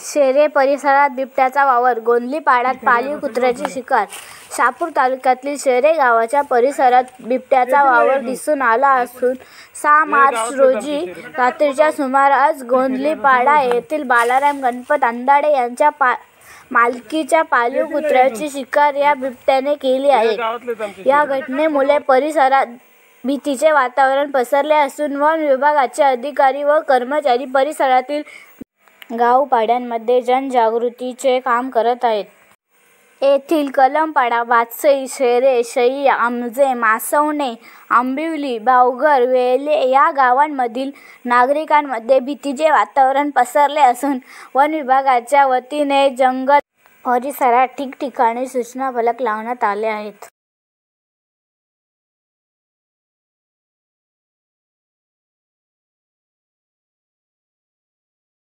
शेरे परिसरात बिबट्याचा वावर, गोंधली पाड्यात पाळीव कुत्र्याची शिकार. शहापूर तालुक्यातील शेरे गावाच्या परिसरात बिबट्याचा वावर दिसून आला असून 6 मार्च रोजी रात्रीच्या सुमारास गोंधलीपाडा येथील बालाराम गणपत अंधाडे यांच्या मालकीच्या पाळीव कुत्र्याची शिकार या बिबट्याने केली आहे. या घटनेमुळे परिसरात भीतीचे वातावरण पसरले असून वन विभागाचे अधिकारी व कर्मचारी परिसरातील गावपाड्यांमध्ये जनजागृतीचे काम करत आहेत. येथील कलमपाडा, वात्सई, शेरे, शय्या, आमजे, मासवणे, आंबिवली, भावघर, वेले या गावांमधील नागरिकांमध्ये भीतीचे वातावरण पसरले असून वन विभागाच्या वतीने जंगल परिसरात ठिकठिकाणी सूचना फलक लावण्यात आले आहेत.